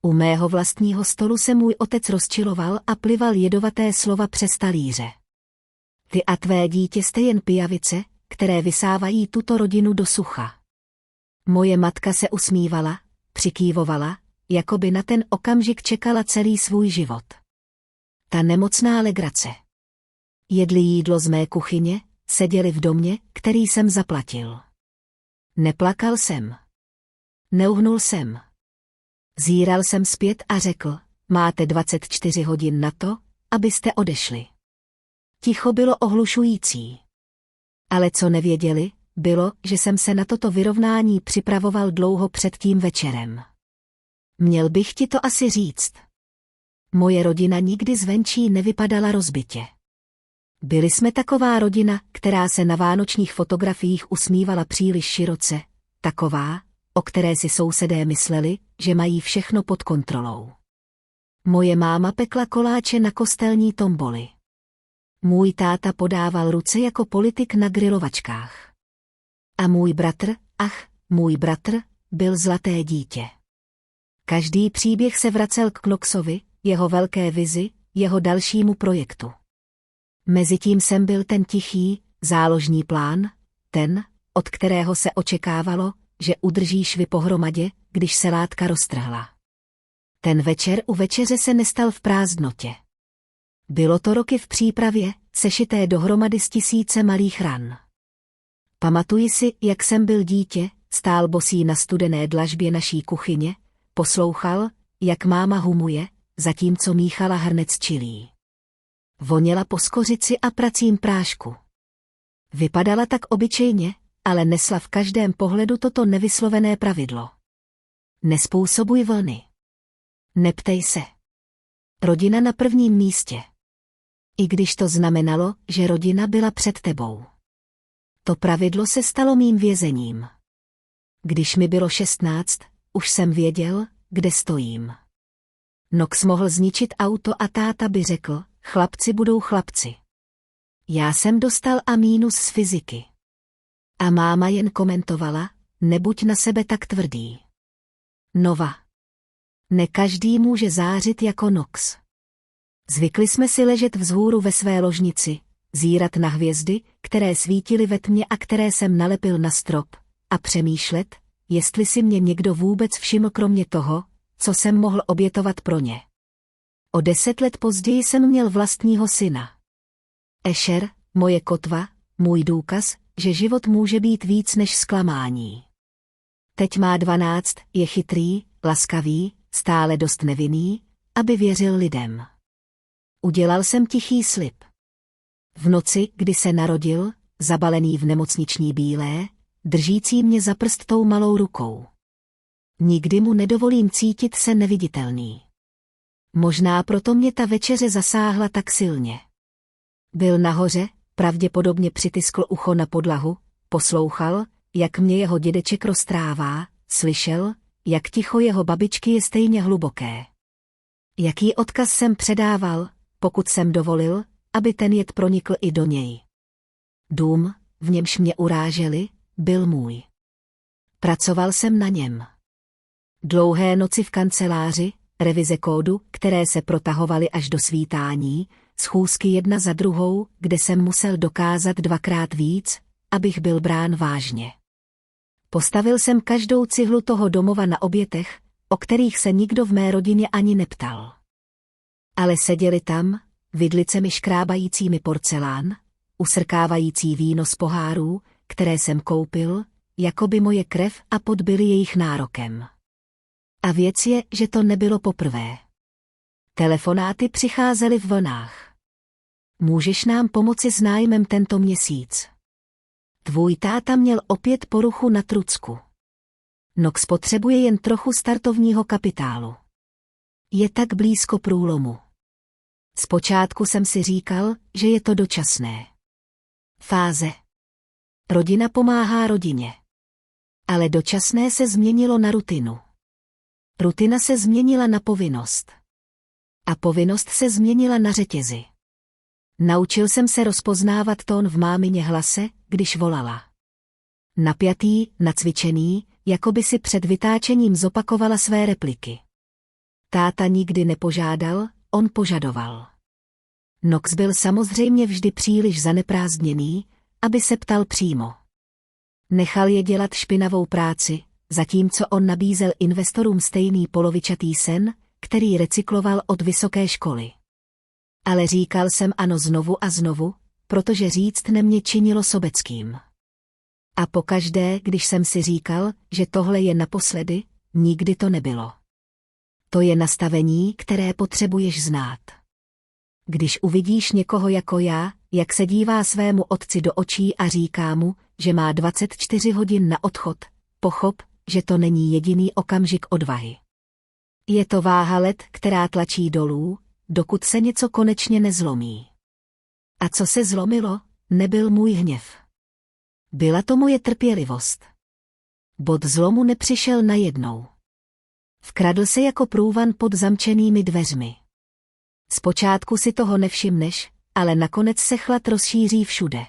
U mého vlastního stolu se můj otec rozčiloval a plival jedovaté slova přes talíře. Ty a tvé dítě jste jen pijavice, které vysávají tuto rodinu do sucha. Moje matka se usmívala, přikývovala, jako by na ten okamžik čekala celý svůj život. Ta nemocná legrace. Jedli jídlo z mé kuchyně, seděli v domě, který jsem zaplatil. Neplakal jsem. Neuhnul jsem. Zíral jsem zpět a řekl, máte 24 hodin na to, abyste odešli. Ticho bylo ohlušující. Ale co nevěděli, bylo, že jsem se na toto vyrovnání připravoval dlouho před tím večerem. Měl bych ti to asi říct. Moje rodina nikdy zvenčí nevypadala rozbitě. Byli jsme taková rodina, která se na vánočních fotografiích usmívala příliš široce, taková, o které si sousedé mysleli, že mají všechno pod kontrolou. Moje máma pekla koláče na kostelní tomboli. Můj táta podával ruce jako politik na grilovačkách. A můj bratr, byl zlaté dítě. Každý příběh se vracel k Knoxovi, jeho velké vizi, jeho dalšímu projektu. Mezitím jsem byl ten tichý, záložní plán, ten, od kterého se očekávalo, že udrží švy pohromadě, když se látka roztrhla. Ten večer u večeře se nestal v prázdnotě. Bylo to roky v přípravě, sešité dohromady z tisíce malých ran. Pamatuji si, jak jsem byl dítě, stál bosý na studené dlažbě naší kuchyně, poslouchal, jak máma humuje, zatímco míchala hrnec čilí. Voněla po skořici a pracím prášku. Vypadala tak obyčejně, ale nesla v každém pohledu toto nevyslovené pravidlo. Nezpůsobuj vlny. Neptej se. Rodina na prvním místě. I když to znamenalo, že rodina byla před tebou. To pravidlo se stalo mým vězením. Když mi bylo 16, už jsem věděl, kde stojím. Knox mohl zničit auto a táta by řekl, chlapci budou chlapci. Já jsem dostal A- z fyziky. A máma jen komentovala, nebuď na sebe tak tvrdý. Nova. Ne každý může zářit jako Knox. Zvykli jsme si ležet vzhůru ve své ložnici, zírat na hvězdy, které svítily ve tmě a které jsem nalepil na strop, a přemýšlet, jestli si mě někdo vůbec všiml kromě toho, co jsem mohl obětovat pro ně. O 10 let později jsem měl vlastního syna. Asher, moje kotva, můj důkaz, že život může být víc než zklamání. Teď má 12, je chytrý, laskavý, stále dost nevinný, aby věřil lidem. Udělal jsem tichý slib. V noci, kdy se narodil, zabalený v nemocniční bílé, držící mě za prst tou malou rukou. Nikdy mu nedovolím cítit se neviditelný. Možná proto mě ta večeře zasáhla tak silně. Byl nahoře, pravděpodobně přitiskl ucho na podlahu, poslouchal, jak mě jeho dědeček roztrává, slyšel, jak ticho jeho babičky je stejně hluboké. Jaký odkaz jsem předával, pokud jsem dovolil, aby ten jed pronikl i do něj. Dům, v němž mě uráželi, byl můj. Pracoval jsem na něm. Dlouhé noci v kanceláři, revize kódu, které se protahovaly až do svítání, schůzky jedna za druhou, kde jsem musel dokázat 2krát víc, abych byl brán vážně. Postavil jsem každou cihlu toho domova na obětech, o kterých se nikdo v mé rodině ani neptal. Ale seděli tam, vidlicemi škrábajícími porcelán, usrkávající víno z pohárů, které jsem koupil, jako by moje krev a pot byly jejich nárokem. A věc je, že to nebylo poprvé. Telefonáty přicházely v vlnách. Můžeš nám pomoci s nájmem tento měsíc? Tvůj táta měl opět poruchu na trucku. Knox potřebuje jen trochu startovního kapitálu. Je tak blízko průlomu. Zpočátku jsem si říkal, že je to dočasné. Fáze. Rodina pomáhá rodině. Ale dočasné se změnilo na rutinu. Rutina se změnila na povinnost. A povinnost se změnila na řetězy. Naučil jsem se rozpoznávat tón v mámině hlase, když volala. Napjatý, nacvičený, jako by si před vytáčením zopakovala své repliky. Táta nikdy nepožádal, on požadoval. Knox byl samozřejmě vždy příliš zaneprázdněný, aby se ptal přímo. Nechal je dělat špinavou práci, zatímco on nabízel investorům stejný polovičatý sen, který recykloval od vysoké školy. Ale říkal jsem ano znovu a znovu, protože říct ne mě činilo sobeckým. A pokaždé, když jsem si říkal, že tohle je naposledy, nikdy to nebylo. To je nastavení, které potřebuješ znát. Když uvidíš někoho jako já, jak se dívá svému otci do očí a říká mu, že má 24 hodin na odchod, pochop, že to není jediný okamžik odvahy. Je to váha let, která tlačí dolů, dokud se něco konečně nezlomí. A co se zlomilo, nebyl můj hněv. Byla to moje trpělivost. Bod zlomu nepřišel najednou. Vkradl se jako průvan pod zamčenými dveřmi. Zpočátku si toho nevšimneš, ale nakonec se chlad rozšíří všude.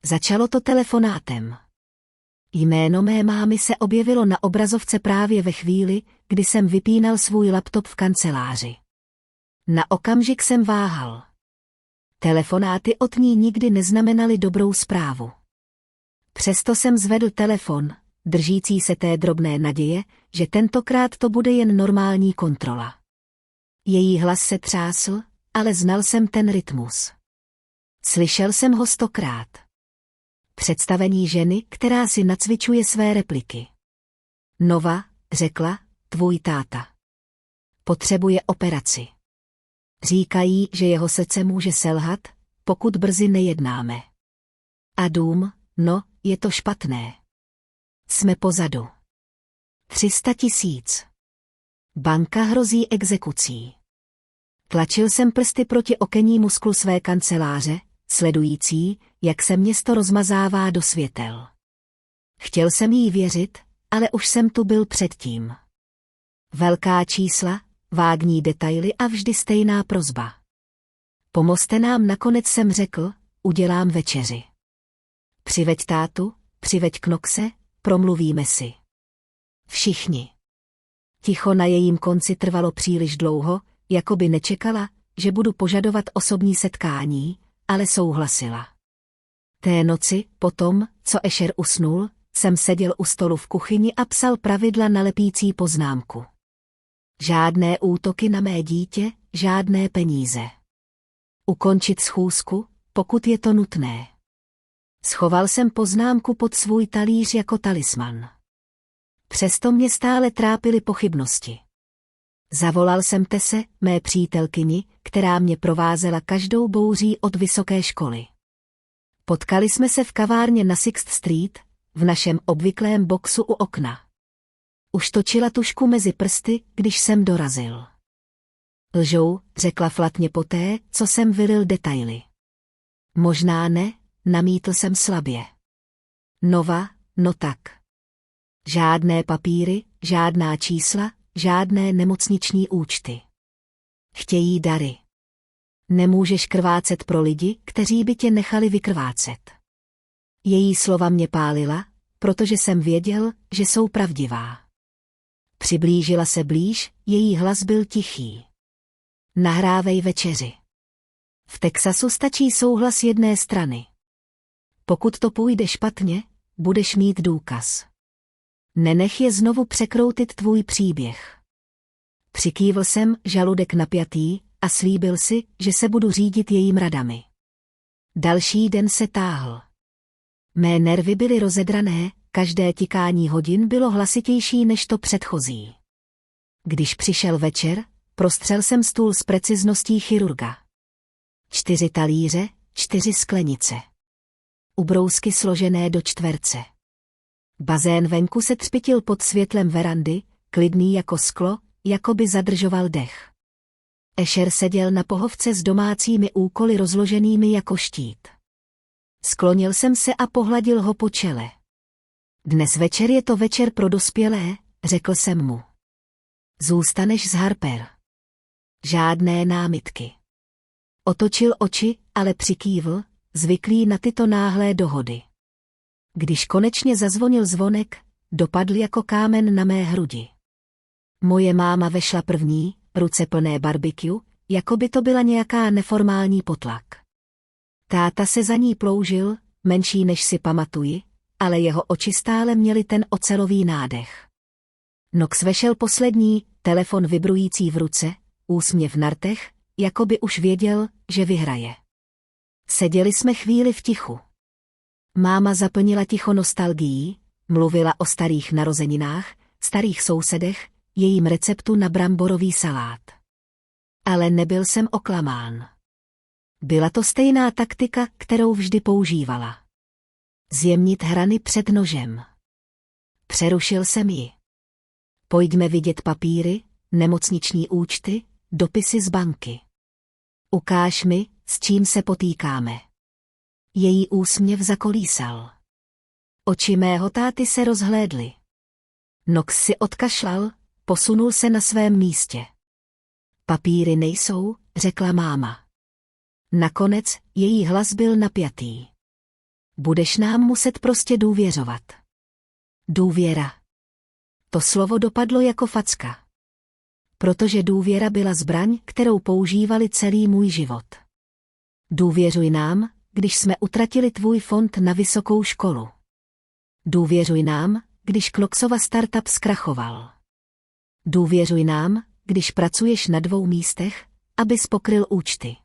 Začalo to telefonátem. Jméno mé mámy se objevilo na obrazovce právě ve chvíli, kdy jsem vypínal svůj laptop v kanceláři. Na okamžik jsem váhal. Telefonáty od ní nikdy neznamenaly dobrou zprávu. Přesto jsem zvedl telefon, držící se té drobné naděje, že tentokrát to bude jen normální kontrola. Její hlas se třásl, ale znal jsem ten rytmus. Slyšel jsem ho 100krát. Představení ženy, která si nacvičuje své repliky. Nova, řekla, tvůj táta. Potřebuje operaci. Říkají, že jeho srdce může selhat, pokud brzy nejednáme. A dům, no, je to špatné. Jsme pozadu. 300 000. Banka hrozí exekucí. Tlačil jsem prsty proti okenní musklu své kanceláře, sledující, jak se město rozmazává do světel. Chtěl jsem jí věřit, ale už jsem tu byl předtím. Velká čísla, vágní detaily a vždy stejná prosba. Pomozte nám, nakonec jsem řekl, udělám večeři. Přiveď tátu, přiveď Knoxe, promluvíme si. Všichni. Ticho na jejím konci trvalo příliš dlouho, jako by nečekala, že budu požadovat osobní setkání, ale souhlasila. Té noci, potom, co Asher usnul, jsem seděl u stolu v kuchyni a psal pravidla na lepící poznámku. Žádné útoky na mé dítě, žádné peníze. Ukončit schůzku, pokud je to nutné. Schoval jsem poznámku pod svůj talíř jako talisman. Přesto mě stále trápily pochybnosti. Zavolal jsem Tese, mé přítelkyni, která mě provázela každou bouří od vysoké školy. Potkali jsme se v kavárně na Sixth Street, v našem obvyklém boxu u okna. Už točila tužku mezi prsty, když jsem dorazil. Lžou, řekla flatně poté, co jsem vylil detaily. Možná ne, namítl jsem slabě. Nova, no tak. Žádné papíry, žádná čísla, žádné nemocniční účty. Chtějí dary. Nemůžeš krvácet pro lidi, kteří by tě nechali vykrvácet. Její slova mě pálila, protože jsem věděl, že jsou pravdivá. Přiblížila se blíž, její hlas byl tichý. Nahrávej večeři. V Texasu stačí souhlas jedné strany. Pokud to půjde špatně, budeš mít důkaz. Nenech je znovu překroutit tvůj příběh. Přikývl jsem, žaludek napjatý, a slíbil si, že se budu řídit jejím radami. Další den se táhl. Mé nervy byly rozedrané, každé tikání hodin bylo hlasitější než to předchozí. Když přišel večer, prostřel jsem stůl s precizností chirurga. 4 talíře, 4 sklenice. Ubrousky složené do čtverce. Bazén venku se třpitil pod světlem verandy, klidný jako sklo, jako by zadržoval dech. Asher seděl na pohovce s domácími úkoly rozloženými jako štít. Sklonil jsem se a pohladil ho po čele. Dnes večer je to večer pro dospělé, řekl jsem mu. Zůstaneš s Harper. Žádné námitky. Otočil oči, ale přikývl, zvyklý na tyto náhlé dohody. Když konečně zazvonil zvonek, dopadl jako kámen na mé hrudi. Moje máma vešla první, ruce plné barbecue, jako by to byla nějaká neformální potlak. Táta se za ní ploužil, menší než si pamatuji, ale jeho oči stále měly ten ocelový nádech. Knox vešel poslední, telefon vibrující v ruce, úsměv na rtech, jako by už věděl, že vyhraje. Seděli jsme chvíli v tichu. Máma zaplnila ticho nostalgií, mluvila o starých narozeninách, starých sousedech, jejím receptu na bramborový salát. Ale nebyl jsem oklamán. Byla to stejná taktika, kterou vždy používala. Zjemnit hrany před nožem. Přerušil jsem ji. Pojďme vidět papíry, nemocniční účty, dopisy z banky. Ukáž mi, s čím se potýkáme. Její úsměv zakolísal. Oči mého táty se rozhlédly. Knox si odkašlal, posunul se na svém místě. Papíry nejsou, řekla máma. Nakonec její hlas byl napjatý. Budeš nám muset prostě důvěřovat. Důvěra. To slovo dopadlo jako facka. Protože důvěra byla zbraň, kterou používali celý můj život. Důvěřuj nám, když jsme utratili tvůj fond na vysokou školu. Důvěřuj nám, když Knoxova startup zkrachoval. Důvěřuj nám, když pracuješ na 2 místech, abys pokryl účty.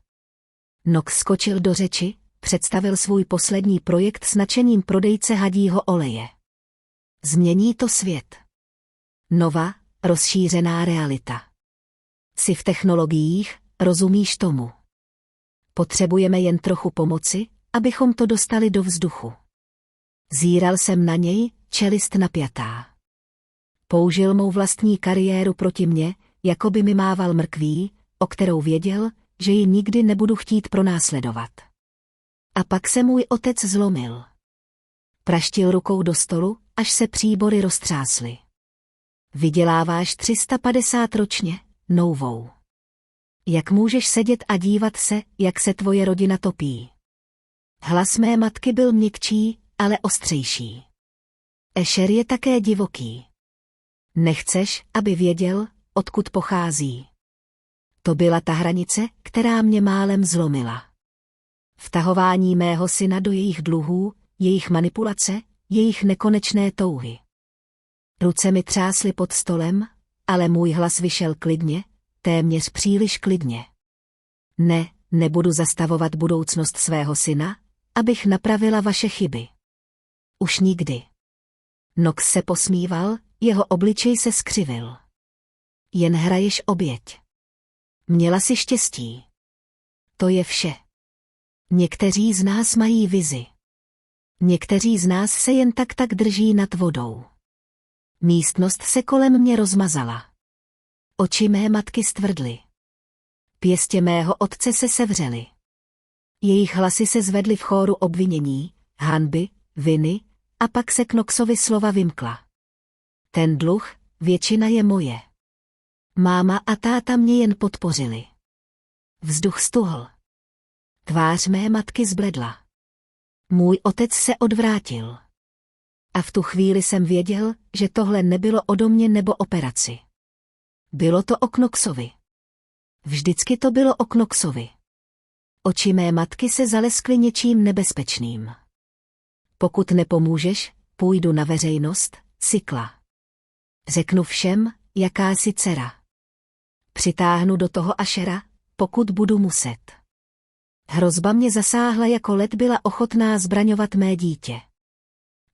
Knox skočil do řeči, představil svůj poslední projekt s nadšením prodejce hadího oleje. Změní to svět. Nová, rozšířená realita. Jsi v technologiích, rozumíš tomu. Potřebujeme jen trochu pomoci, abychom to dostali do vzduchu. Zíral jsem na něj, čelist napjatá. Použil mou vlastní kariéru proti mně, jako by mi mával mrkví, o kterou věděl, že ji nikdy nebudu chtít pronásledovat. A pak se můj otec zlomil. Praštil rukou do stolu, až se příbory roztřásly. Vyděláváš 350 ročně, nouvou. Jak můžeš sedět a dívat se, jak se tvoje rodina topí? Hlas mé matky byl měkčí, ale ostřejší. Asher je také divoký. Nechceš, aby věděl, odkud pochází. To byla ta hranice, která mě málem zlomila. Vtahování mého syna do jejich dluhů, jejich manipulace, jejich nekonečné touhy. Ruce mi třásly pod stolem, ale můj hlas vyšel klidně, téměř příliš klidně. Ne, nebudu zastavovat budoucnost svého syna, abych napravila vaše chyby. Už nikdy. Knox se posmíval, jeho obličej se skřivil. Jen hraješ oběť. Měla si štěstí. To je vše. Někteří z nás mají vizi. Někteří z nás se jen tak drží nad vodou. Místnost se kolem mě rozmazala. Oči mé matky stvrdly. Pěstě mého otce se sevřely. Jejich hlasy se zvedly v chóru obvinění, hanby, viny, a pak se Knoxovi slova vymkla. Ten dluh, většina je moje. Máma a táta mě jen podpořili. Vzduch stuhl. Tvář mé matky zbledla. Můj otec se odvrátil. A v tu chvíli jsem věděl, že tohle nebylo o domě nebo operaci. Bylo to o Knoxovi. Vždycky to bylo o Knoxovi. Oči mé matky se zaleskly něčím nebezpečným. Pokud nepomůžeš, půjdu na veřejnost, sykla. Řeknu všem, jaká jsi dcera. Přitáhnu do toho Ashera, pokud budu muset. Hrozba mě zasáhla jako led byla ochotná zbraňovat mé dítě.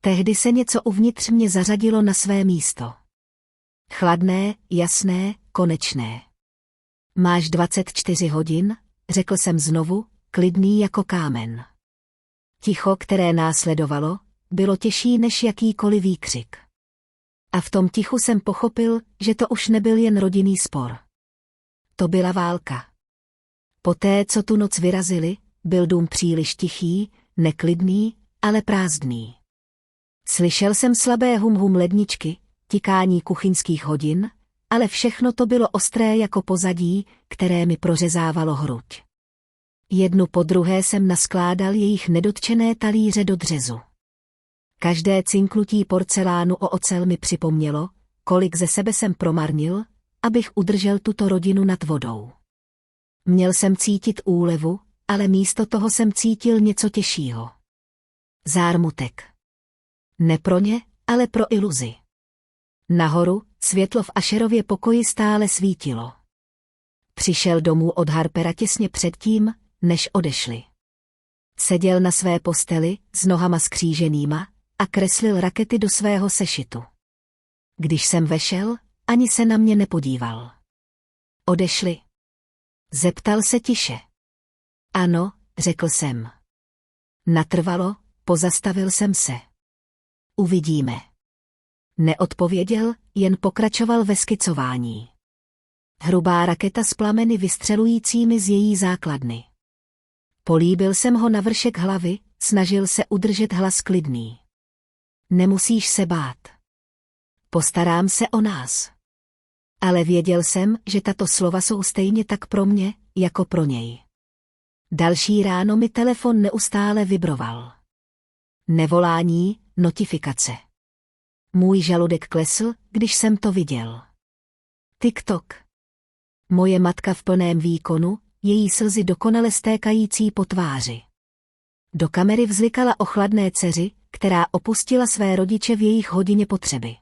Tehdy se něco uvnitř mě zařadilo na své místo. Chladné, jasné, konečné. Máš 24 hodin, řekl jsem znovu, klidný jako kámen. Ticho, které následovalo, bylo těžší než jakýkoliv výkřik. A v tom tichu jsem pochopil, že to už nebyl jen rodinný spor. To byla válka. Poté, co tu noc vyrazili, byl dům příliš tichý, neklidný, ale prázdný. Slyšel jsem slabé hum ledničky, tikání kuchyňských hodin, ale všechno to bylo ostré jako pozadí, které mi prořezávalo hruď. Jednu po druhé jsem naskládal jejich nedotčené talíře do dřezu. Každé cinknutí porcelánu o ocel mi připomnělo, kolik ze sebe jsem promarnil, abych udržel tuto rodinu nad vodou. Měl jsem cítit úlevu, ale místo toho jsem cítil něco těžšího. Zármutek. Ne pro ně, ale pro iluzi. Nahoru, světlo v Asherově pokoji stále svítilo. Přišel domů od Harpera těsně předtím, než odešli. Seděl na své posteli, s nohama skříženýma, a kreslil rakety do svého sešitu. Když jsem vešel, ani se na mě nepodíval. Odešli? Zeptal se tiše. Ano, řekl jsem. Natrvalo, pozastavil jsem se. Uvidíme. Neodpověděl, jen pokračoval ve skicování. Hrubá raketa s plameny vystřelujícími z její základny. Políbil jsem ho na vršek hlavy, snažil se udržet hlas klidný. Nemusíš se bát. Postarám se o nás. Ale věděl jsem, že tato slova jsou stejně tak pro mě, jako pro něj. Další ráno mi telefon neustále vibroval. Nevolání, notifikace. Můj žaludek klesl, když jsem to viděl. TikTok. Moje matka v plném výkonu, její slzy dokonale stékající po tváři. Do kamery vzlikala o chladné dceři, která opustila své rodiče v jejich hodině potřeby.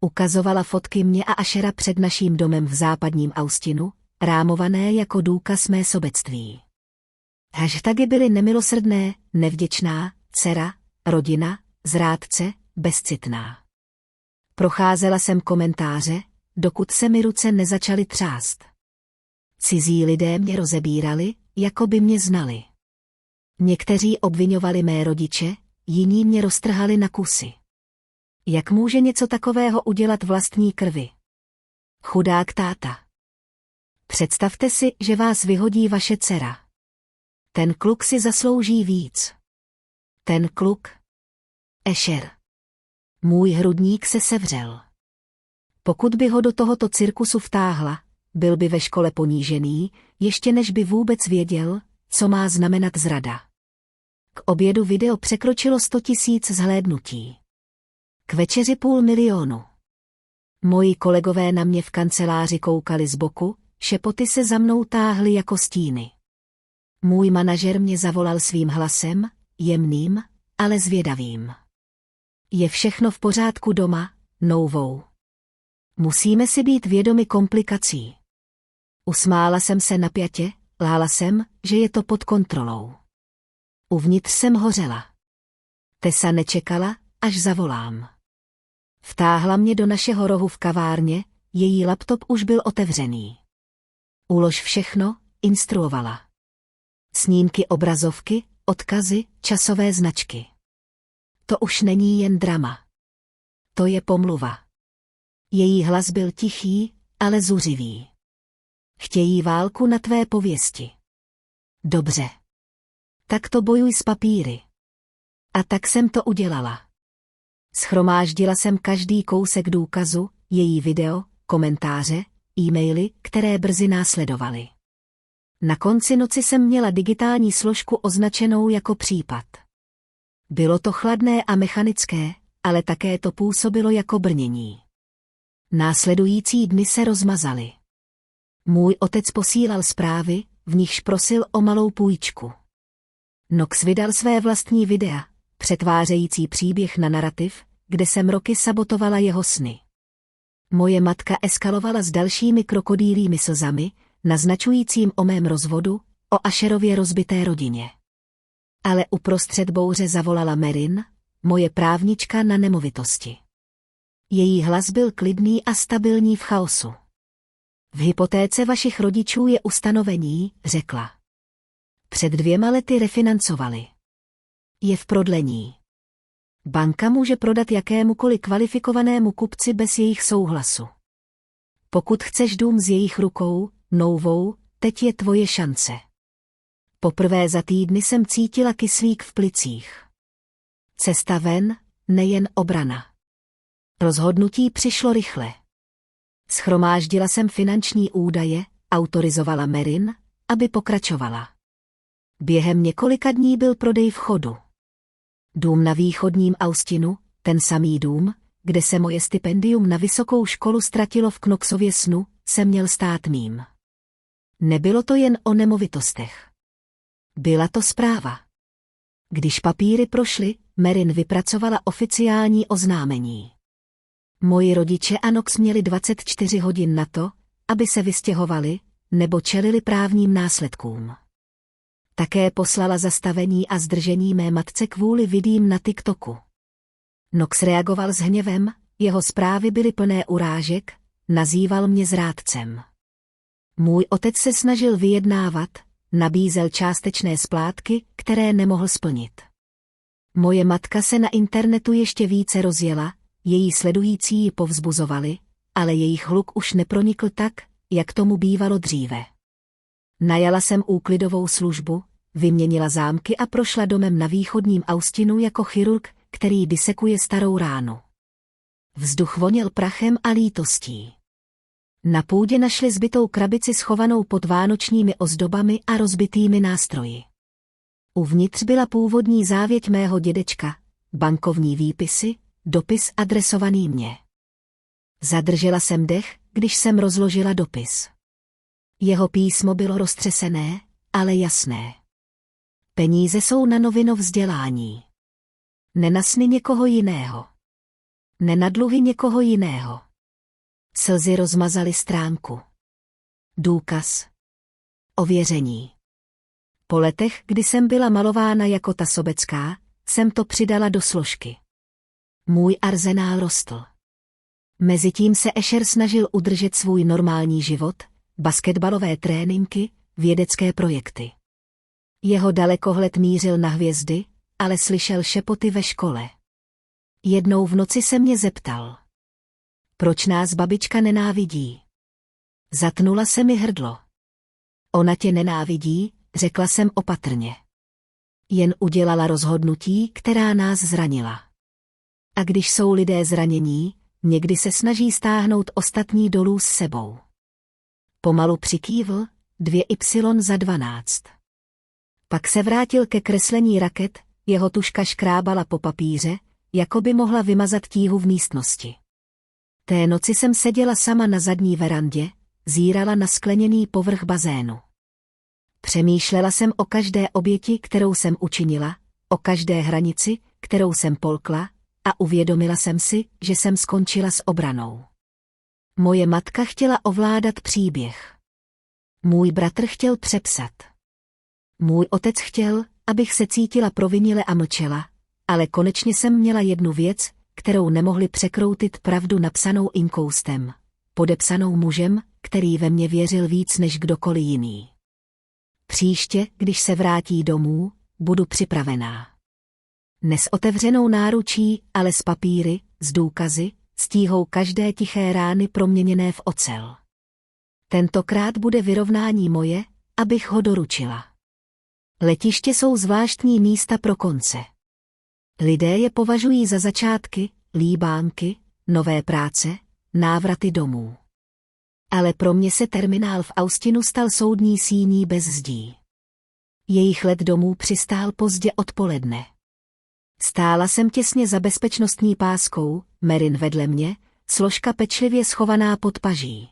Ukazovala fotky mě a Ashera před naším domem v západním Austinu, rámované jako důkaz mé sobectví. Hashtagy byly nemilosrdné, nevděčná, dcera, rodina, zrádce, bezcitná. Procházela jsem komentáře, dokud se mi ruce nezačaly třást. Cizí lidé mě rozebírali, jako by mě znali. Někteří obviňovali mé rodiče, jiní mě roztrhali na kusy. Jak může něco takového udělat vlastní krvi? Chudák táta. Představte si, že vás vyhodí vaše dcera. Ten kluk si zaslouží víc. Ten kluk? Asher. Můj hrudník se sevřel. Pokud by ho do tohoto cirkusu vtáhla, byl by ve škole ponížený, ještě než by vůbec věděl, co má znamenat zrada. K obědu video překročilo 100 000 zhlédnutí. K večeři 500 000. Moji kolegové na mě v kanceláři koukali z boku, šepoty se za mnou táhly jako stíny. Můj manažer mě zavolal svým hlasem, jemným, ale zvědavým. Je všechno v pořádku doma, Nouvou? Musíme si být vědomi komplikací. Usmála jsem se napjatě, lhala jsem, že je to pod kontrolou. Uvnitř jsem hořela. Tessa nečekala, až zavolám. Vtáhla mě do našeho rohu v kavárně, její laptop už byl otevřený. Ulož všechno, instruovala. Snímky obrazovky, odkazy, časové značky. To už není jen drama. To je pomluva. Její hlas byl tichý, ale zuřivý. Chtějí válku na tvé pověsti. Dobře. Tak to bojuj s papíry. A tak jsem to udělala. Schromáždila jsem každý kousek důkazu, její video, komentáře, e-maily, které brzy následovaly. Na konci noci jsem měla digitální složku označenou jako případ. Bylo to chladné a mechanické, ale také to působilo jako brnění. Následující dny se rozmazaly. Můj otec posílal zprávy, v nichž prosil o malou půjčku. Nox vydal své vlastní videa, přetvářející příběh na narativ, kde jsem roky sabotovala jeho sny. Moje matka eskalovala s dalšími krokodýlími slzami, naznačujícím o mém rozvodu, o Asherově rozbité rodině. Ale uprostřed bouře zavolala Merin, moje právnička na nemovitosti. Její hlas byl klidný a stabilní v chaosu. V hypotéce vašich rodičů je ustanovení, řekla. Před 2 lety refinancovali. Je v prodlení. Banka může prodat jakémukoliv kvalifikovanému kupci bez jejich souhlasu. Pokud chceš dům z jejich rukou, Nouvou, teď je tvoje šance. Poprvé za týdny jsem cítila kyslík v plicích. Cesta ven, nejen obrana. Rozhodnutí přišlo rychle. Schromáždila jsem finanční údaje, autorizovala Merin, aby pokračovala. Během několika dní byl prodej v chodu. Dům na východním Austinu, ten samý dům, kde se moje stipendium na vysokou školu ztratilo v Knoxově snu, se měl stát mým. Nebylo to jen o nemovitostech. Byla to zpráva. Když papíry prošly, Marin vypracovala oficiální oznámení. Moji rodiče a Knox měli 24 hodin na to, aby se vystěhovali, nebo čelili právním následkům. Také poslala zastavení a zdržení mé matce kvůli videím na TikToku. Knox reagoval s hněvem, jeho zprávy byly plné urážek, nazýval mě zrádcem. Můj otec se snažil vyjednávat, nabízel částečné splátky, které nemohl splnit. Moje matka se na internetu ještě více rozjela, její sledující ji povzbuzovali, ale jejich hluk už nepronikl tak, jak tomu bývalo dříve. Najala jsem úklidovou službu, vyměnila zámky a prošla domem na východním Austinu jako chirurg, který disekuje starou ránu. Vzduch voněl prachem a lítostí. Na půdě našli zbytou krabici schovanou pod vánočními ozdobami a rozbitými nástroji. Uvnitř byla původní závěť mého dědečka, bankovní výpisy, dopis adresovaný mně. Zadržela jsem dech, když jsem rozložila dopis. Jeho písmo bylo roztřesené, ale jasné. Peníze jsou na novino vzdělání. Ne na sny někoho jiného. Ne na dluhy někoho jiného. Slzy rozmazaly stránku. Důkaz. Ověření. Po letech, kdy jsem byla malována jako ta sobecká, jsem to přidala do složky. Můj arzenál rostl. Mezitím se Asher snažil udržet svůj normální život, basketbalové tréninky, vědecké projekty. Jeho dalekohled mířil na hvězdy, ale slyšel šepoty ve škole. Jednou v noci se mě zeptal. Proč nás babička nenávidí? Zatnula se mi hrdlo. Ona tě nenávidí, řekla jsem opatrně. Jen udělala rozhodnutí, která nás zranila. A když jsou lidé zranění, někdy se snaží stáhnout ostatní dolů s sebou. Pomalu přikývl, 2Y za 12. Pak se vrátil ke kreslení raket, jeho tužka škrábala po papíře, jako by mohla vymazat tíhu v místnosti. Té noci jsem seděla sama na zadní verandě, zírala na skleněný povrch bazénu. Přemýšlela jsem o každé oběti, kterou jsem učinila, o každé hranici, kterou jsem polkla, a uvědomila jsem si, že jsem skončila s obranou. Moje matka chtěla ovládat příběh. Můj bratr chtěl přepsat. Můj otec chtěl, abych se cítila provinile a mlčela, ale konečně jsem měla jednu věc, kterou nemohli překroutit pravdu napsanou inkoustem, podepsanou mužem, který ve mě věřil víc než kdokoliv jiný. Příště, když se vrátí domů, budu připravená. Ne s otevřenou náručí, ale s papíry, s důkazy, s tíhou každé tiché rány proměněné v ocel. Tentokrát bude vyrovnání moje, abych ho doručila. Letiště jsou zvláštní místa pro konce. Lidé je považují za začátky, líbánky, nové práce, návraty domů. Ale pro mě se terminál v Austinu stal soudní síní bez zdí. Jejich let domů přistál pozdě odpoledne. Stála jsem těsně za bezpečnostní páskou, Marin vedle mě, složka pečlivě schovaná pod paží.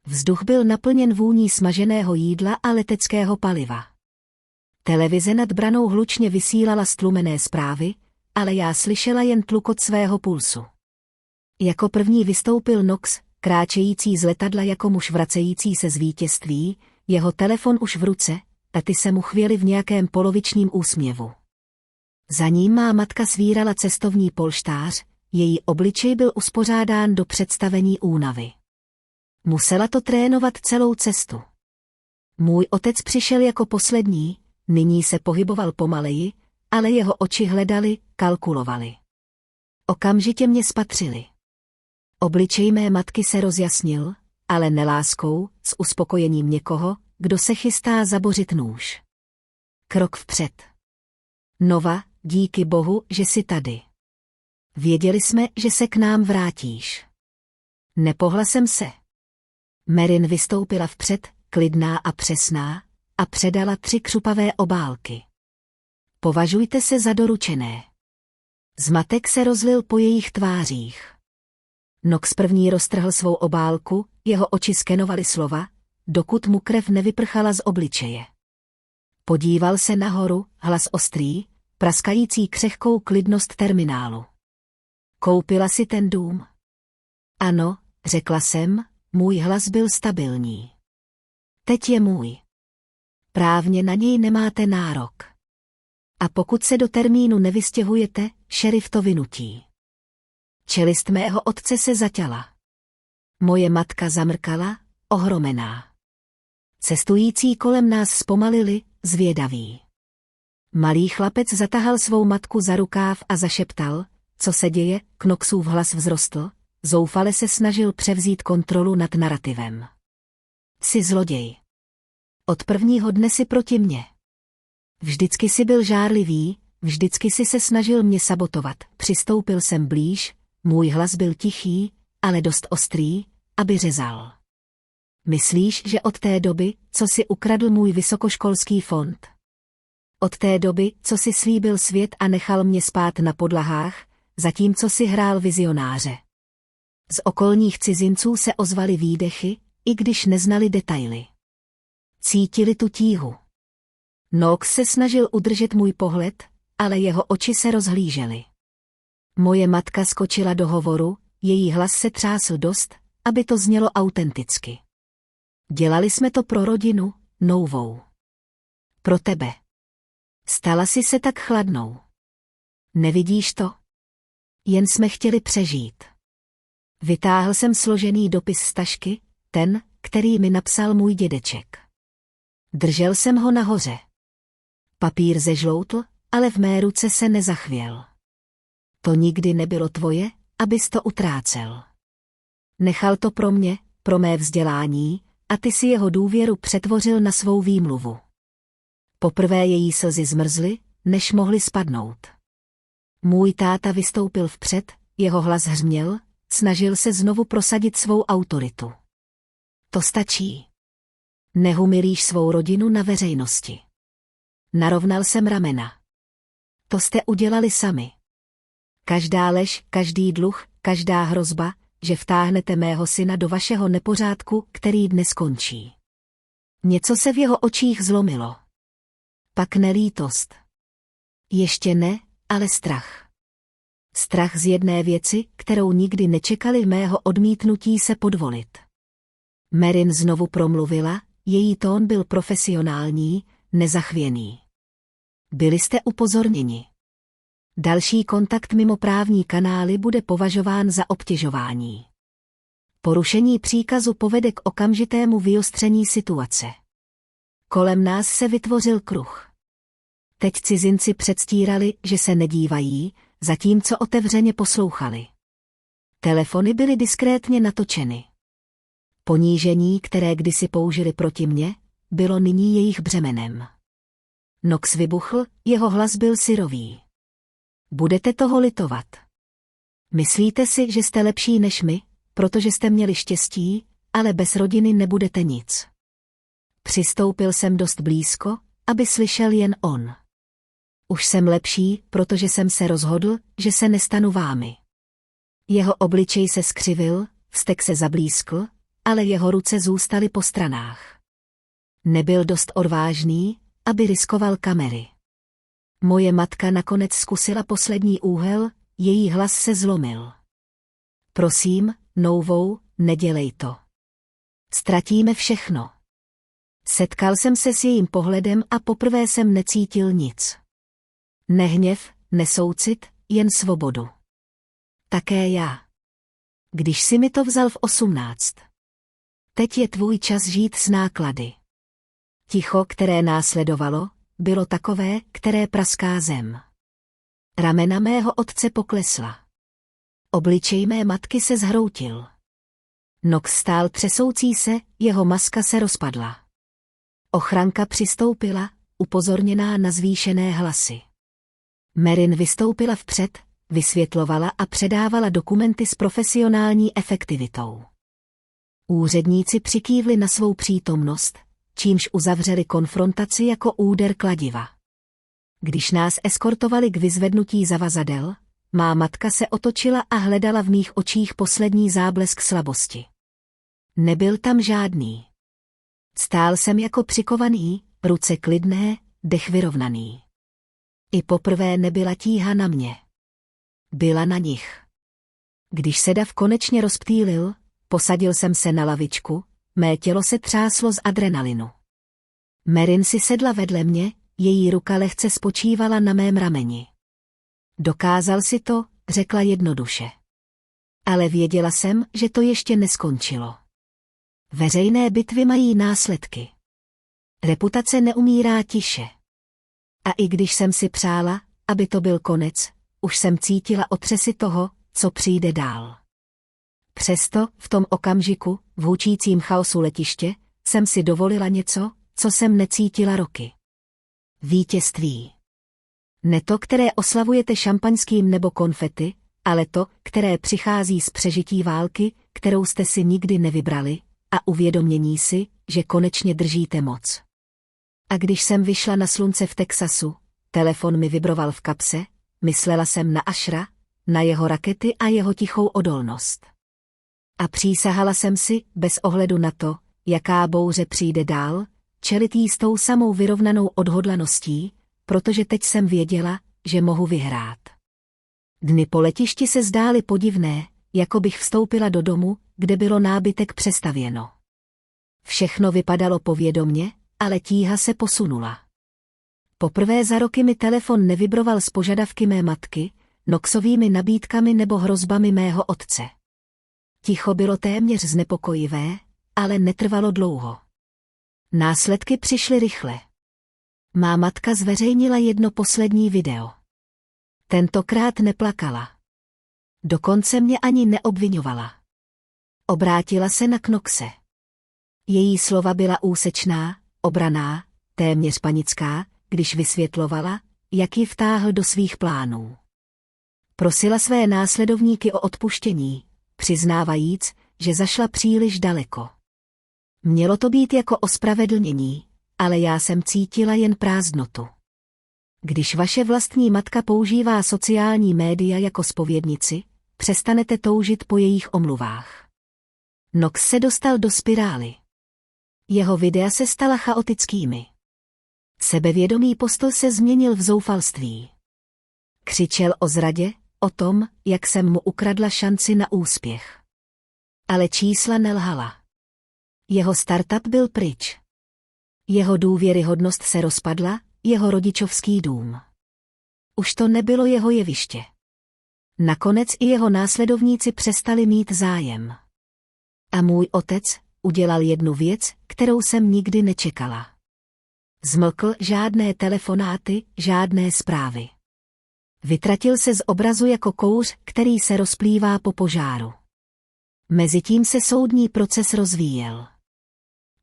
Vzduch byl naplněn vůní smaženého jídla a leteckého paliva. Televize nad branou hlučně vysílala stlumené zprávy, ale já slyšela jen tlukot svého pulsu. Jako první vystoupil Knox, kráčející z letadla jako muž vracející se z vítězství, jeho telefon už v ruce, taty se mu chvěli v nějakém polovičním úsměvu. Za ním má matka svírala cestovní polštář, její obličej byl uspořádán do představení únavy. Musela to trénovat celou cestu. Můj otec přišel jako poslední, nyní se pohyboval pomaleji, ale jeho oči hledali, kalkulovali. Okamžitě mě spatřili. Obličej mé matky se rozjasnil, ale neláskou, s uspokojením někoho, kdo se chystá zabořit nůž. Krok vpřed. Nova, díky Bohu, že jsi tady. Věděli jsme, že se k nám vrátíš. Nepohla jsem se. Marin vystoupila vpřed, klidná a přesná, a předala 3 křupavé obálky. Považujte se za doručené. Zmatek se rozlil po jejich tvářích. Nox první roztrhl svou obálku, jeho oči skenovaly slova, dokud mu krev nevyprchala z obličeje. Podíval se nahoru, hlas ostrý, praskající křehkou klidnost terminálu. Koupila si ten dům? Ano, řekla jsem, můj hlas byl stabilní. Teď je můj. Právně na něj nemáte nárok. A pokud se do termínu nevystěhujete, šerif to vynutí. Čelist mého otce se zaťala. Moje matka zamrkala, ohromená. Cestující kolem nás zpomalili, zvědaví. Malý chlapec zatahal svou matku za rukáv a zašeptal, co se děje, Knoxův hlas vzrostl, zoufale se snažil převzít kontrolu nad narativem. Jsi zloděj. Od prvního dne si proti mně. Vždycky si byl žárlivý, vždycky si se snažil mě sabotovat. Přistoupil jsem blíž, můj hlas byl tichý, ale dost ostrý, aby řezal. Myslíš, že od té doby, co si ukradl můj vysokoškolský fond? Od té doby, co si slíbil svět a nechal mě spát na podlahách, zatímco si hrál vizionáře. Z okolních cizinců se ozvaly výdechy, i když neznali detaily. Cítili tu tíhu. Knox se snažil udržet můj pohled, ale jeho oči se rozhlížely. Moje matka skočila do hovoru, její hlas se třásl dost, aby to znělo autenticky. Dělali jsme to pro rodinu, novou. Pro tebe. Stala si se tak chladnou. Nevidíš to? Jen jsme chtěli přežít. Vytáhl jsem složený dopis z tašky, ten, který mi napsal můj dědeček. Držel jsem ho nahoře. Papír zežloutl, ale v mé ruce se nezachvěl. To nikdy nebylo tvoje, abys to utrácel. Nechal to pro mě, pro mé vzdělání, a ty si jeho důvěru přetvořil na svou výmluvu. Poprvé její slzy zmrzly, než mohly spadnout. Můj táta vystoupil vpřed, jeho hlas hřměl, snažil se znovu prosadit svou autoritu. To stačí. Nehumilíš svou rodinu na veřejnosti. Narovnal jsem ramena. To jste udělali sami. Každá lež, každý dluh, každá hrozba, že vtáhnete mého syna do vašeho nepořádku, který dnes skončí. Něco se v jeho očích zlomilo. Pak nelítost. Ještě ne, ale strach. Strach z jedné věci, kterou nikdy nečekali mého odmítnutí se podvolit. Marin znovu promluvila, její tón byl profesionální, nezachvěný. Byli jste upozorněni. Další kontakt mimo právní kanály bude považován za obtěžování. Porušení příkazu povede k okamžitému vyostření situace. Kolem nás se vytvořil kruh. Teď cizinci předstírali, že se nedívají, zatímco otevřeně poslouchali. Telefony byly diskrétně natočeny. Ponížení, které kdysi použili proti mně, bylo nyní jejich břemenem. Knox vybuchl, jeho hlas byl syrový. Budete toho litovat. Myslíte si, že jste lepší než my, protože jste měli štěstí, ale bez rodiny nebudete nic. Přistoupil jsem dost blízko, aby slyšel jen on. Už jsem lepší, protože jsem se rozhodl, že se nestanu vámi. Jeho obličej se skřivil, vztek se zablískl, ale jeho ruce zůstaly po stranách. Nebyl dost odvážný, aby riskoval kamery. Moje matka nakonec zkusila poslední úhel, její hlas se zlomil. Prosím, novou, nedělej to. Ztratíme všechno. Setkal jsem se s jejím pohledem a poprvé jsem necítil nic. Nehněv, nesoucit, jen svobodu. Také já. Když si mi to vzal v 18. Teď je tvůj čas žít s náklady. Ticho, které následovalo, bylo takové, které praská zem. Ramena mého otce poklesla. Obličej mé matky se zhroutil. Knox stál třesoucí se, jeho maska se rozpadla. Ochranka přistoupila, upozorněná na zvýšené hlasy. Marin vystoupila vpřed, vysvětlovala a předávala dokumenty s profesionální efektivitou. Úředníci přikývli na svou přítomnost, čímž uzavřeli konfrontaci jako úder kladiva. Když nás eskortovali k vyzvednutí zavazadel, Má matka se otočila a hledala v mých očích poslední záblesk slabosti. Nebyl tam žádný. Stál jsem jako přikovaný, ruce klidné, dech vyrovnaný. I poprvé nebyla tíha na mě. Byla na nich. Když se dav konečně rozptýlil, posadil jsem se na lavičku, mé tělo se třáslo z adrenalinu. Marin si sedla vedle mě, její ruka lehce spočívala na mém rameni. Dokázal si to, řekla jednoduše. Ale věděla jsem, že to ještě neskončilo. Veřejné bitvy mají následky. Reputace neumírá tiše. A i když jsem si přála, aby to byl konec, už jsem cítila otřesy toho, co přijde dál. Přesto, v tom okamžiku, v hučícím chaosu letiště, jsem si dovolila něco, co jsem necítila roky. Vítězství. Ne to, které oslavujete šampaňským nebo konfety, ale to, které přichází z přežití války, kterou jste si nikdy nevybrali, a uvědomění si, že konečně držíte moc. A když jsem vyšla na slunce v Texasu, telefon mi vibroval v kapse, myslela jsem na Ashra, na jeho rakety a jeho tichou odolnost. A přísahala jsem si, bez ohledu na to, jaká bouře přijde dál, čelit jí s tou samou vyrovnanou odhodlaností, protože teď jsem věděla, že mohu vyhrát. Dny po letišti se zdály podivné, jako bych vstoupila do domu, kde bylo nábytek přestavěno. Všechno vypadalo povědomně, ale tíha se posunula. Poprvé za roky mi telefon nevibroval s požadavky mé matky, noxovými nabídkami nebo hrozbami mého otce. Ticho bylo téměř znepokojivé, ale netrvalo dlouho. Následky přišly rychle. Má matka zveřejnila jedno poslední video. Tentokrát neplakala. Dokonce mě ani neobvinovala. Obrátila se na Knoxe. Její slova byla úsečná, obranná, téměř panická, když vysvětlovala, jak ji vtáhl do svých plánů. Prosila své následovníky o odpuštění, přiznávajíc, že zašla příliš daleko. Mělo to být jako ospravedlnění, ale já jsem cítila jen prázdnotu. Když vaše vlastní matka používá sociální média jako zpovědnici, přestanete toužit po jejich omluvách. Knox se dostal do spirály. Jeho videa se stala chaotickými. Sebevědomý postoj se změnil v zoufalství. Křičel o zradě, o tom, jak jsem mu ukradla šanci na úspěch. Ale čísla nelhala. Jeho startup byl pryč. Jeho důvěryhodnost se rozpadla, jeho rodičovský dům. Už to nebylo jeho jeviště. Nakonec i jeho následovníci přestali mít zájem. A můj otec udělal jednu věc, kterou jsem nikdy nečekala. Zmlkl žádné telefonáty, žádné zprávy. Vytratil se z obrazu jako kouř, který se rozplývá po požáru. Mezitím se soudní proces rozvíjel.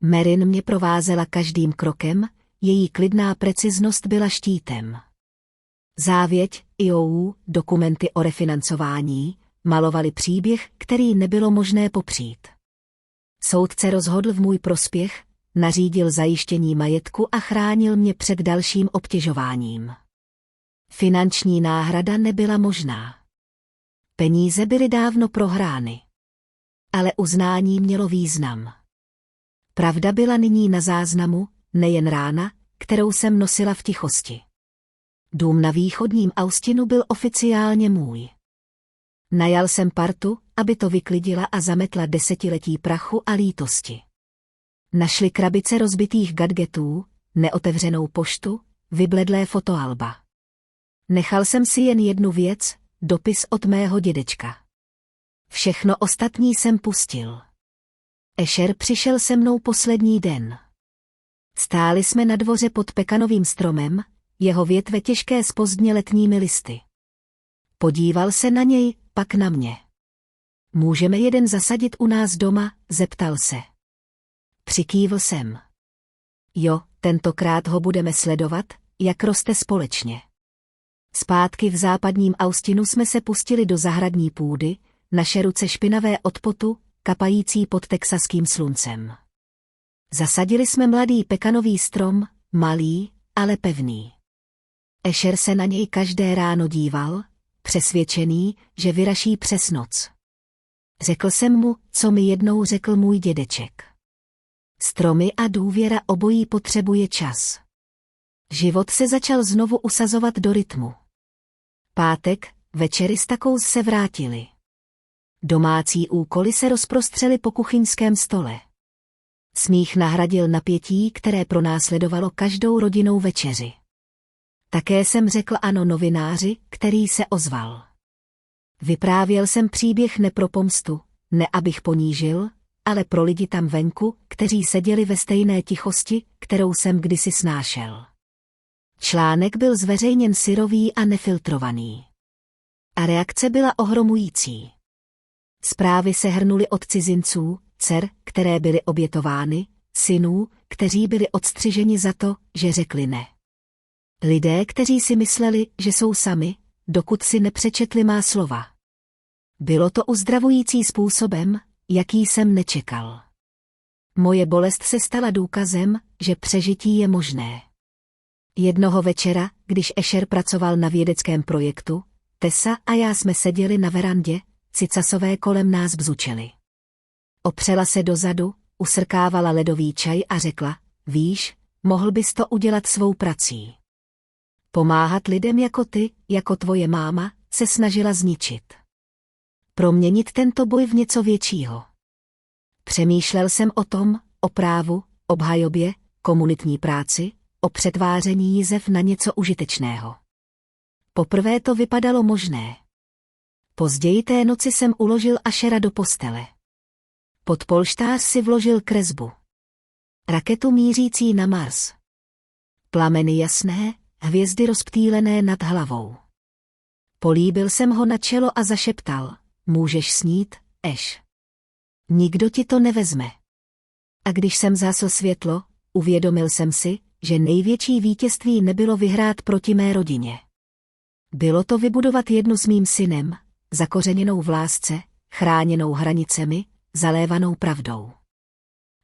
Marin mě provázela každým krokem, její klidná preciznost byla štítem. Závěť, IOU, dokumenty o refinancování, malovali příběh, který nebylo možné popřít. Soudce rozhodl v můj prospěch, nařídil zajištění majetku a chránil mě před dalším obtěžováním. Finanční náhrada nebyla možná. Peníze byly dávno prohrány. Ale uznání mělo význam. Pravda byla nyní na záznamu, nejen rána, kterou jsem nosila v tichosti. Dům na východním Austinu byl oficiálně můj. Najal jsem partu, aby to vyklidila a zametla desetiletí prachu a lítosti. Našli krabice rozbitých gadgetů, neotevřenou poštu, vybledlé fotoalba. Nechal jsem si jen jednu věc, dopis od mého dědečka. Všechno ostatní jsem pustil. Asher přišel se mnou poslední den. Stáli jsme na dvoře pod pekanovým stromem, jeho větve těžké s pozdně letními listy. Podíval se na něj, pak na mě. Můžeme jeden zasadit u nás doma, zeptal se. Přikývl jsem. Jo, tentokrát ho budeme sledovat, jak roste společně. Zpátky v západním Austinu jsme se pustili do zahradní půdy, naše ruce špinavé od potu, kapající pod texaským sluncem. Zasadili jsme mladý pekanový strom, malý, ale pevný. Asher se na něj každé ráno díval, přesvědčený, že vyraší přes noc. Řekl jsem mu, co mi jednou řekl můj dědeček. Stromy a důvěra obojí potřebuje čas. Život se začal znovu usazovat do rytmu. Pátek, večery s Takou se vrátili. Domácí úkoly se rozprostřely po kuchyňském stole. Smích nahradil napětí, které pronásledovalo každou rodinnou večeři. Také jsem řekl ano novináři, který se ozval. Vyprávěl jsem příběh ne pro pomstu, ne abych ponížil, ale pro lidi tam venku, kteří seděli ve stejné tichosti, kterou jsem kdysi snášel. Článek byl zveřejněn syrový a nefiltrovaný. A reakce byla ohromující. Zprávy se hrnuly od cizinců, dcer, které byly obětovány, synů, kteří byli odstřiženi za to, že řekli ne. Lidé, kteří si mysleli, že jsou sami, dokud si nepřečetli má slova. Bylo to uzdravující způsobem, jaký jsem nečekal. Moje bolest se stala důkazem, že přežití je možné. Jednoho večera, když Escher pracoval na vědeckém projektu, Tessa a já jsme seděli na verandě, cicasové kolem nás bzučeli. Opřela se dozadu, usrkávala ledový čaj a řekla, víš, mohl bys to udělat svou prací. Pomáhat lidem jako ty, jako tvoje máma, se snažila zničit. Proměnit tento boj v něco většího. Přemýšlel jsem o tom, o právu, obhajobě, komunitní práci, o přetváření jizev na něco užitečného. Poprvé to vypadalo možné. Později té noci jsem uložil Eschera do postele. Pod polštář si vložil kresbu. Raketu mířící na Mars. Plameny jasné, hvězdy rozptýlené nad hlavou. Políbil jsem ho na čelo a zašeptal, můžeš snít, Eš. Nikdo ti to nevezme. A když jsem zhasl světlo, uvědomil jsem si, že největší vítězství nebylo vyhrát proti mé rodině. Bylo to vybudovat jednu s mým synem, zakořeněnou v lásce, chráněnou hranicemi, zalévanou pravdou.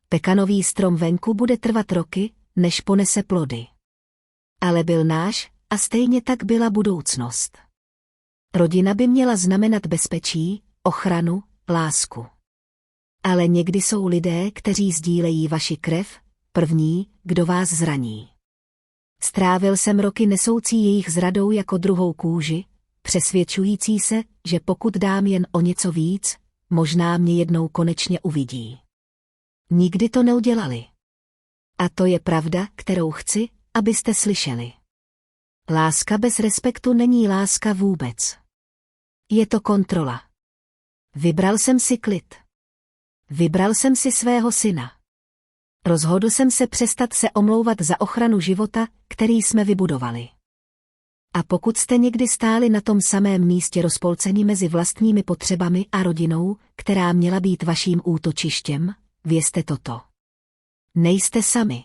Pekanový strom venku bude trvat roky, než ponese plody. Ale byl náš, a stejně tak byla budoucnost. Rodina by měla znamenat bezpečí, ochranu, lásku. Ale někdy jsou lidé, kteří sdílejí vaši krev, první, kdo vás zraní. Strávil jsem roky nesoucí jejich zradou jako druhou kůži, přesvědčující se, že pokud dám jen o něco víc, možná mě jednou konečně uvidí. Nikdy to neudělali. A to je pravda, kterou chci, abyste slyšeli. Láska bez respektu není láska vůbec. Je to kontrola. Vybral jsem si klid. Vybral jsem si svého syna. Rozhodl jsem se přestat se omlouvat za ochranu života, který jsme vybudovali. A pokud jste někdy stáli na tom samém místě rozpolceni mezi vlastními potřebami a rodinou, která měla být vaším útočištěm, vězte toto. Nejste sami.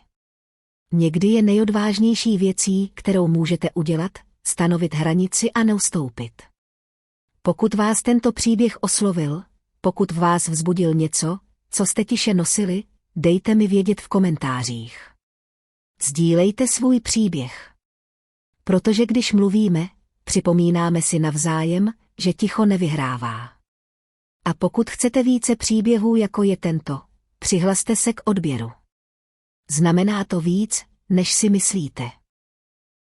Někdy je nejodvážnější věcí, kterou můžete udělat, stanovit hranici a neustoupit. Pokud vás tento příběh oslovil, pokud v vás vzbudil něco, co jste tiše nosili, dejte mi vědět v komentářích. Sdílejte svůj příběh. Protože když mluvíme, připomínáme si navzájem, že ticho nevyhrává. A pokud chcete více příběhů jako je tento, přihlaste se k odběru. Znamená to víc, než si myslíte.